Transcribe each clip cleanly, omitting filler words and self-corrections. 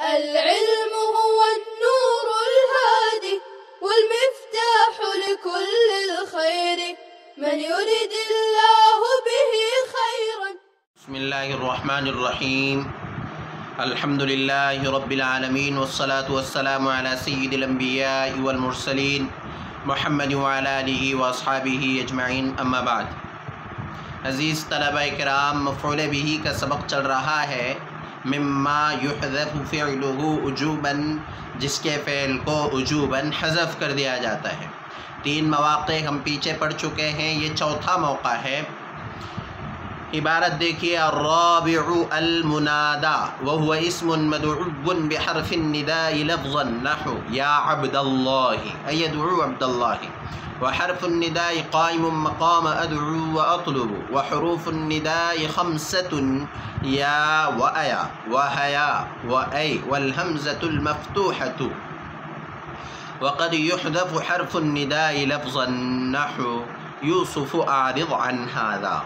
العلم هو النور الهادي والمفتاح لكل الخير من يرد الله به خيرا. بسم الله الرحمن الرحيم. الحمد لله رب العالمين والصلاة والسلام على سيد الأنبياء والمرسلين محمد وعلى آله وأصحابه أجمعين. أما بعد. عزیز طلبہ کرام، مفعول به کا سبق چل رہا ہے مما یحذف فعلہ وجوباً، جس کے فعل کو وجوباً حذف کر دیا جاتا ہے. 3 مواقع ہم پیچھے پڑھ چکے ہیں، یہ چوتھا موقع ہے. عبارت دیکھیے: الرابع المنادى وهو اسم مدعو بحرف النداء لفظا نحو یا عبد اللہ أي يدعو عبد الله، وحرف النداء قائم مقام أدعو وأطلب، وحروف النداء 5 يا وأيا وهيا وأي والهمزة المفتوحة. وقد يحذف حرف النداء لفظا نحو يوسف أعرض عن هذا.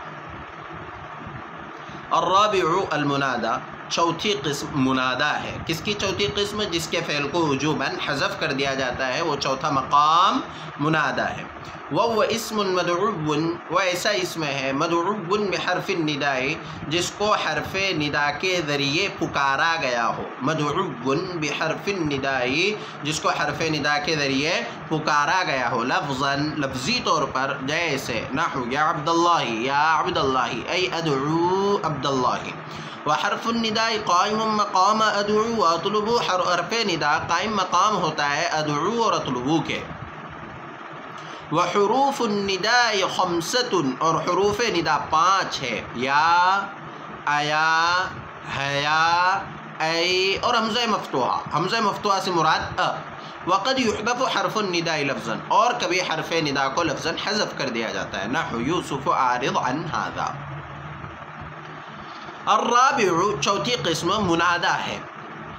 الرابع المنادى، چوتھی قسم منادہ ہے. کس کی چوتھی قسم؟ جس کے فعل کو وجوباً حذف کر دیا جاتا ہے، وہ چوتھا مقام منادہ ہے. وہ اسم مدعو، وہ ایسا اسم ہے مدعو بحرف النداء، جس کو حرف ندا کے ذریعے پکارا گیا ہو. مدعو بحرف النداء، جس کو حرف ندا کے ذریعے پکارا گیا ہو. لفظاً، لفظی طور پر، جیسے نحو یا عبد اللہ یا عبد اللہ ای ادعو عبد اللہ. وحرف النداء قائم مقام ادعو واطلب، حرف ندا قائم مقام ہوتا ہے ادعو اور اطلبو کے. وحروف النداء 5، اور حروف ندا 5 ہے. یا، ایا، حیا، ای اور حمزہ مفتوحہ. حمزہ مفتوحہ سے مراد ا. وقد يحذف حرف النداء لفظا، اور کبھی حرف ندا کو لفظا حذف کر دیا جاتا ہے. نحو یوسف اعرض عن هذا. الرابع، چوتھی قسم منادہ ہے.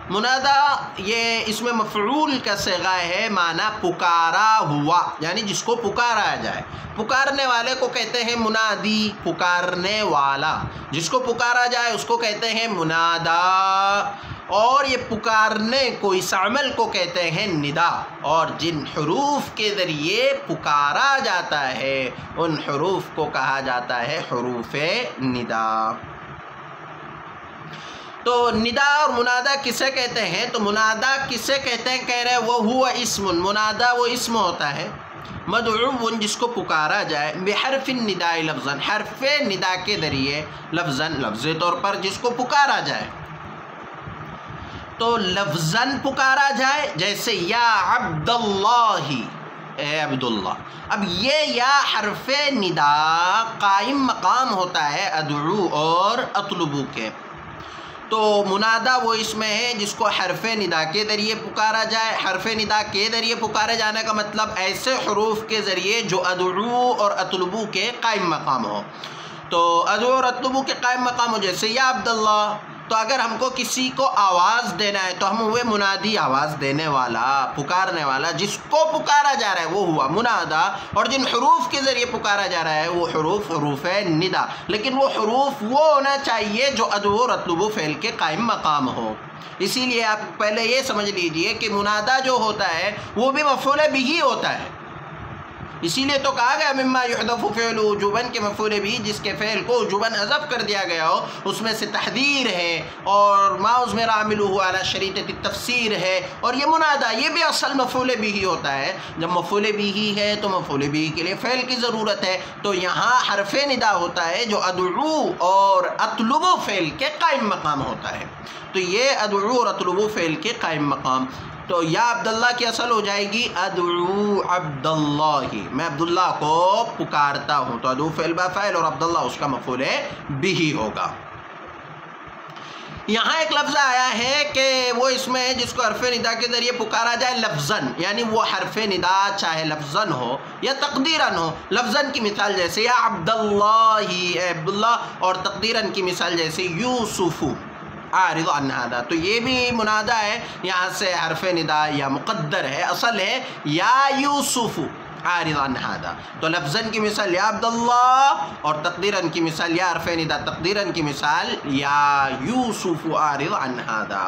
منادہ یہ اسم مفعول کا صیغہ ہے، معنی پکارا ہوا، یعنی جس کو پکارا جائے. پکارنے والے کو کہتے ہیں منادی، پکارنے والا. جس کو پکارا جائے اس کو کہتے ہیں منادہ. اور یہ پکارنے کو، اس عمل کو کہتے ہیں ندا. اور جن حروف کے ذریعے پکارا جاتا ہے ان حروف کو کہا جاتا ہے حروف ندا. تو ندا اور منادہ کسے کہتے ہیں؟ تو منادہ کسے کہتے ہیں؟ کہہ رہے وہ ہوا اسم، منادہ وہ اسم ہوتا ہے مدعو، جس کو پکارا جائے بحرف النداء لفظاً، حرف ندا کے ذریعے لفظاً، لفظی طور پر جس کو پکارا جائے. تو لفظاً پکارا جائے، جیسے یا عبد اللہ اے عبداللہ. اب یہ یا حرف ندا قائم مقام ہوتا ہے ادعو اور اطلبو کے. تو منادہ وہ اسم ہے جس کو حرف ندا کے ذریعے پکارا جائے. حرف ندا کے ذریعے پکارے جانے کا مطلب ایسے حروف کے ذریعے جو ادعو اور اطلبو کے قائم مقام ہو. تو ادعو اور اطلبو کے قائم مقام ہو، جیسے یا عبداللہ. تو اگر ہم کو کسی کو آواز دینا ہے تو ہم ہوئے منادی، آواز دینے والا، پکارنے والا. جس کو پکارا جا رہا ہے وہ ہوا منادہ. اور جن حروف کے ذریعے پکارا جا رہا ہے وہ حروف ندا. لیکن وہ حروف وہ ہونا چاہیے جو ادعو اور اطلبو فعل کے قائم مقام ہو. اسی لیے آپ پہلے یہ سمجھ لیجئے کہ منادہ جو ہوتا ہے وہ بھی مفعول به ہوتا ہے. اسی لیے تو کہا گیا مما یحذف فعل وجوباً، کہ مفعول به جس کے فعل کو وجوباً حذف کر دیا گیا ہو. اس میں سے تحذیر ہے اور ما اضمر عامله علی شریطۃ التفسیر ہے. اور یہ منادہ یہ بھی اصل مفعول به ہوتا ہے. جب مفعول به ہے تو مفعول به کے لیے فعل کی ضرورت ہے. تو یہاں حرف ندا ہوتا ہے جو ادعو اور اطلبو فعل کے قائم مقام ہوتا ہے. تو یہ ادعو اور اطلبو فعل کے قائم مقام. تو یا عبداللہ کی اصل ہو جائے گی ادعو عبداللہ، میں عبداللہ کو پکارتا ہوں. تو ادعو فعل با فاعل اور عبداللہ اس کا مفعول به ہوگا. یہاں ایک لفظ آیا ہے کہ وہ اس میں ہے جس کو حرف ندا کے ذریعے پکارا جائے لفظاً، یعنی وہ حرف ندا چاہے لفظاً ہو یا تقدیراً ہو. لفظاً کی مثال جیسے یا عبداللہ اے عبداللہ، اور تقدیراً کی مثال جیسے یوسف اعرض عن هذا. تو یہ بھی منادہ ہے، یہاں سے حرف ندا یا مقدر ہے، اصل ہے یا یوسف اعرض عن هذا. تو لفظاً کی مثال یا عبداللہ، اور تقدیراً کی مثال یا حرف ندا تقدیراً کی مثال یا یوسف اعرض عن هذا.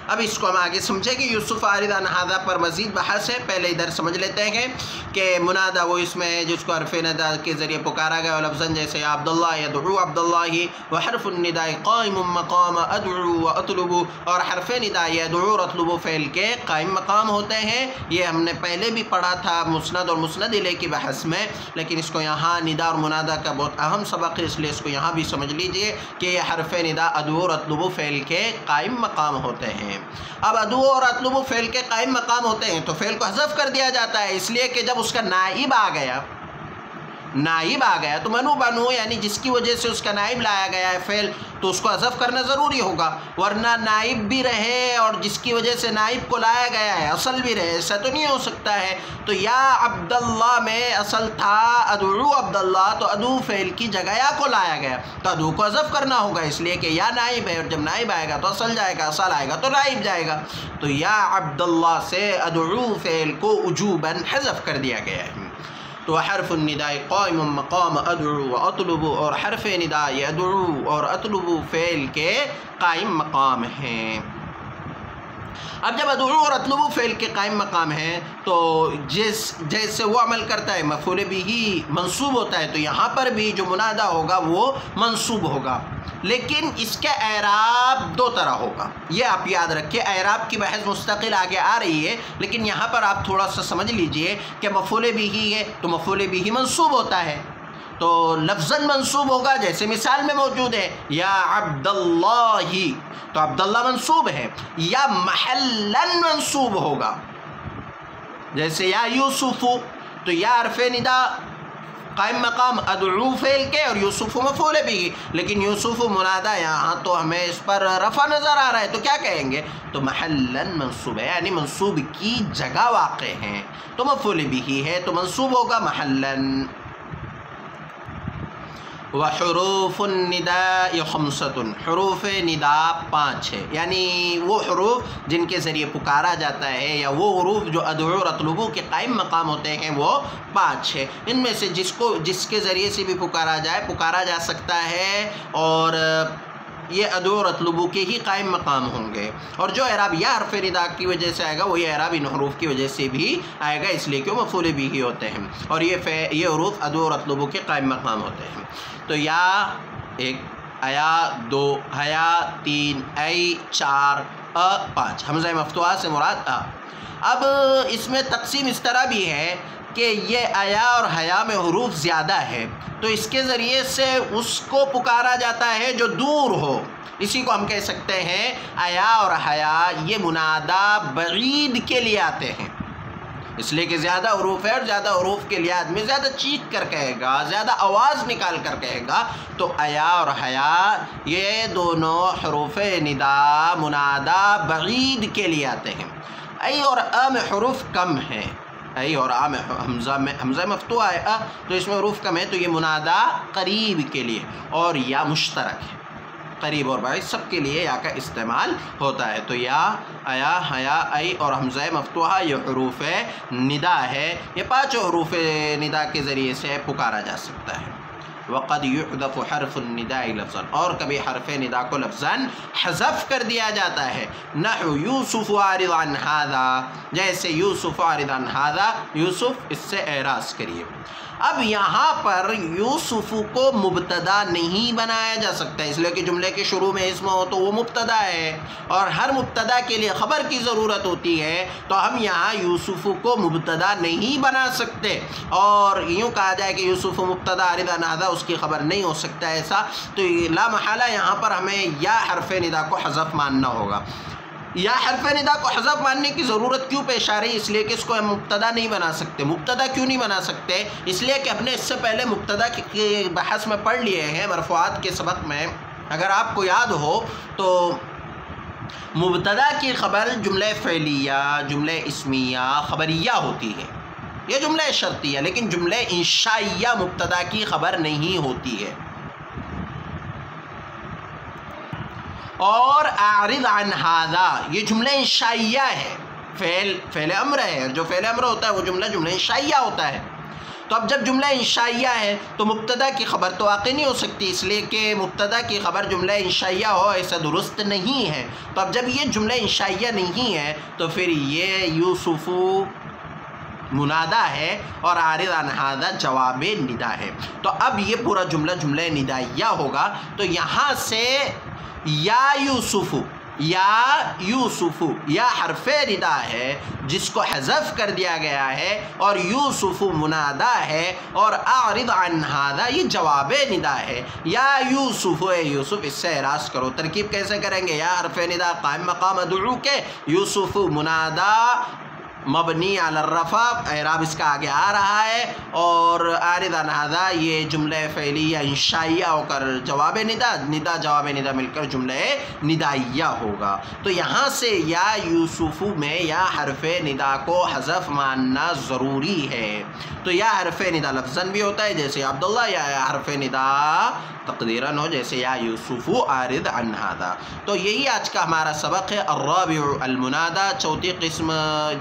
اب اس کو ہم آگے سمجھیں کہ یوسف عارض عن ھذا پر مزید بحث ہے. پہلے ادھر سمجھ لیتے ہیں کہ منادا وہ اس میں ہے جس کو حرف ندا کے ذریعے پکارا گیا لفظاً جیسے یا عبداللہ یدعو عبداللہ و حرف النداء قائم مقام ادعو و اطلب، اور حرف ندا یدعو اور اطلب فعل کے قائم مقام ہوتے ہیں. یہ ہم نے پہلے بھی پڑھا تھا مسند اور مسند الیہ کی بحث میں، لیکن اس کو یہاں ندا اور منادا کا بہت اہم سبق ہے، اس لیے اس کو یہاں بھی سمجھ لیجئے کہ یہ حرف ندا ادعو اور اطلب فعل کے قائم مقام ہوتے ہیں. اب ادعو اور اطلب فعل کے قائم مقام ہوتے ہیں تو فعل کو حذف کر دیا جاتا ہے، اس لیے کہ جب اس کا نائب آ گیا تو منو بنو یعنی جس کی وجہ سے اس کا نائب لایا گیا ہے فعل، تو اس کو حذف کرنا ضروری ہوگا، ورنہ نائب بھی رہے اور جس کی وجہ سے نائب کو لایا گیا ہے اصل بھی رہے، ایسا تو نہیں ہو سکتا ہے. تو یا عبداللہ میں اصل تھا ادعو عبداللہ، تو ادعو فعل کی جگہ یا کو لایا گیا تو ادعو کو حذف کرنا ہوگا، اس لیے کہ یا نائب ہے، اور جب نائب آئے گا تو اصل جائے گا، اصل آئے گا تو نائب جائے گا. تو یا عبداللہ سے ادعو فعل کو وجوباً حذف کر دیا گیا ہے. تو حرف النداء قائم مقام ادعو و اطلب، اور حرف ندا یدعو اور اطلب فعل کے قائم مقام ہیں. اب جب ادعو اور اطلب فعل کے قائم مقام ہیں تو جیسے وہ عمل کرتا ہے مفعول بھی منصوب ہوتا ہے، تو یہاں پر بھی جو منادا ہوگا وہ منصوب ہوگا، لیکن اس کا اعراب دو طرح ہوگا. یہ آپ یاد رکھیں، اعراب کی بحث مستقل آگے آ رہی ہے، لیکن یہاں پر آپ تھوڑا سا سمجھ لیجئے کہ مفعول بھی ہے تو مفعول بھی منصوب ہوتا ہے، تو لفظاً منصوب ہوگا جیسے مثال میں موجود ہے یا عبداللہ، تو عبداللہ منصوب ہے. یا محلاً منصوب ہوگا جیسے یا یوسف، تو یا حرف ندا قائم مقام ادعو فعل کے اور یوسف مفعول بھی، لیکن یوسف منادا یہاں تو ہمیں اس پر رفع نظر آ رہا ہے، تو کیا کہیں گے؟ تو محلاً منصوب ہے، یعنی منصوب کی جگہ واقع ہیں، تو مفعول بھی ہے تو منصوب ہوگا محلاً. وحروف النداء خمسۃ، حروف ندا 5 ہے، یعنی وہ حروف جن کے ذریعے پکارا جاتا ہے یا وہ حروف جو ادعو اور اطلبو کے قائم مقام ہوتے ہیں وہ 5 ہے. ان میں سے جس کے ذریعے سے بھی پکارا جا سکتا ہے، اور یہ ادعو اور اطلبو کے ہی قائم مقام ہوں گے، اور جو اعراب یا حرف ندا کی وجہ سے آئے گا وہ یہ اعراب ان حروف کی وجہ سے بھی آئے گا، اس لیے کہ وہ مفعول بھی ہی ہوتے ہیں، اور یہ حروف ادعو اور اطلبو کے قائم مقام ہوتے ہیں. تو یا 1 ایا 2 حیا 3 ای 4 5، حمزہ مفتوحہ سے مراد آ. اب اس میں تقسیم اس طرح بھی ہے کہ یہ ایا اور حیا میں حروف زیادہ ہے، تو اس کے ذریعے سے اس کو پکارا جاتا ہے جو دور ہو، اسی کو ہم کہہ سکتے ہیں ایا اور حیا یہ منادا بعید کے لیے آتے ہیں، اس لیے کہ زیادہ حروف ہے اور زیادہ حروف کے لیے آدمی زیادہ چیخ کر کہے گا، زیادہ آواز نکال کر کہے گا. تو ایا اور حیا یہ دونوں حروف ندا منادا بعید کے لیے آتے ہیں. ای اور ا میں حروف کم ہیں، ای اور آ میں حمزہ مفتوحہ ہے تو اس میں حروف کم ہے، تو یہ منادا قریب کے لیے، اور یا مشترک ہے، قریب اور بعید سب کے لیے یا کا استعمال ہوتا ہے. تو یا ایا حیا ای اور حمزہ مفتوحہ یہ حروف ندا ہے، یہ 5 حروف ندا کے ذریعے سے پکارا جا سکتا ہے. وقد يحذف حرف النداء لفظا، اور کبھی حرف ندا کو لفظاً حذف کر دیا جاتا ہے. نحو یوسف عارض عن ھذا، جیسے یوسف عارض عن ھذا، یوسف اس سے اعراض کریے. اب یہاں پر یوسف کو مبتدا نہیں بنایا جا سکتا، اس لیے کہ جملے کے شروع میں اسم ہو تو وہ مبتدا ہے، اور ہر مبتدا کے لیے خبر کی ضرورت ہوتی ہے، تو ہم یہاں یوسف کو مبتدا نہیں بنا سکتے، اور یوں کہا جائے کہ یوسف مبتدا عارض عن ھذا اس کی خبر نہیں ہو سکتا ایسا، تو لا محالہ یہاں پر ہمیں یا حرف ندا کو حذف ماننا ہوگا. یا حرف ندا کو حذف ماننے کی ضرورت کیوں پیش آ رہی ہے؟ اس لیے کہ اس کو ہم مبتدا نہیں بنا سکتے. مبتدا کیوں نہیں بنا سکتے؟ اس لیے کہ ہم نے اس سے پہلے مبتدا کی بحث میں پڑھ لیے ہیں مرفوعات کے سبق میں. اگر آپ کو یاد ہو تو مبتدا کی خبر جملہ فعلیہ، جملہ اسمیہ، خبریہ ہوتی ہے، یہ جملہ شرطیہ، لیکن جملہ انشائیہ مبتدا کی خبر نہیں ہوتی ہے. اور اعرض عن ھذا یہ جملہ انشائیہ ہے، فعل امر ہے، جو فعل امر ہوتا ہے وہ جملہ انشائیہ ہوتا ہے. تو تو اب جب جملہ انشائیہ ہے تو مبتدا کی خبر تو واقع نہیں ہو سکتی، اس لیے کہ مبتدا کی خبر جملہ انشائیہ ہو ایسا درست نہیں ہے۔ تو اب جب یہ جملہ انشائیہ نہیں ہے تو پھر یہ یوسف منادا ہے اور عارض عن ھذا جواب ندا ہے۔ تو اب یہ پورا جملہ جملہ ندائیہ ہوگا۔ تو یہاں سے یا یوسف یا حرف ندا ہے جس کو حذف کر دیا گیا ہے، اور یوسف منادا ہے اور اعرض عن ھذا یہ جواب ندا ہے۔ یا یوسف، اے یوسف، اس سے اعراض کرو۔ ترکیب کیسے کریں گے؟ یا حرف ندا قائم مقام ادعو کے، یوسف منادا مبنی علی الرفع، اعراب اس کا آگے آ رہا ہے، اور عارض عن ھذا یہ جملہ فعلیہ انشائیہ ہو کر جواب ندا جواب ندا مل کر جملہ ندائیہ ہوگا۔ تو یہاں سے یا یوسف میں یا حرف ندا کو حذف ماننا ضروری ہے۔ تو یا حرف ندا لفظاً بھی ہوتا ہے جیسے عبداللہ، یا حرف ندا تقدیراً ہو جیسے یا یوسف عارض عن ھذا۔ تو یہی آج کا ہمارا سبق ہے۔ الرابع المنادا، چوتھی قسم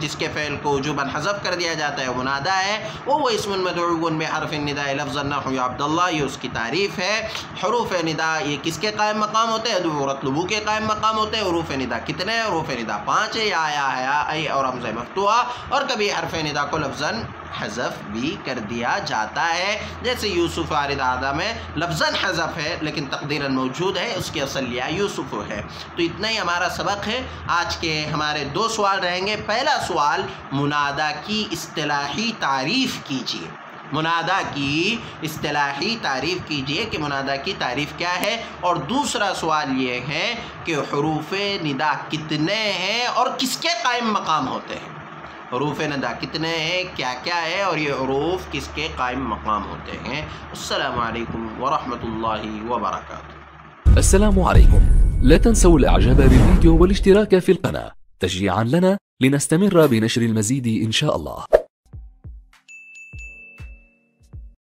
جس کے فعل کو وجوباً حذف کر دیا جاتا ہے وہ منادا ہے، وہ اسم مدعو بحرف النداء لفظا نحو یا عبداللہ، یہ اس کی تعریف ہے۔ حروف ندا یہ کس کے قائم مقام ہوتے ہیں؟ ادعو اور اطلبو کے قائم مقام ہوتے ہیں۔ حروف ندا کتنے ہیں؟ حروف ندا 5 ہے، یا ای اور حمزہ مفتوحہ، اور کبھی حرف ندا کو لفظاً حذف بھی کر دیا جاتا ہے، جیسے یوسف عارض ھذا میں لفظاً حذف ہے لیکن تقدیراً موجود ہے، اس کی اصل یا یوسف ہے۔ تو اتنا ہی ہمارا سبق ہے۔ آج کے ہمارے 2 سوال رہیں گے۔ پہلا سوال، منادا کی اصطلاحی تعریف کیجیے۔ منادا کی اصطلاحی تعریف کیجیے کہ منادا کی تعریف کیا ہے، اور دوسرا سوال یہ ہے کہ حروف ندا کتنے ہیں اور کس کے قائم مقام ہوتے ہیں؟ حروف ندا کتنے ہیں، کیا کیا ہے، اور یہ حروف کس کے قائم مقام ہوتے ہیں۔ السلام علیکم ورحمۃ اللہ وبرکاتہ۔ السلام عليكم. لا تنسوا الاعجاب بالفيديو والاشتراك في القناة تشجيعا لنا لنستمر بنشر المزيد إن شاء الله.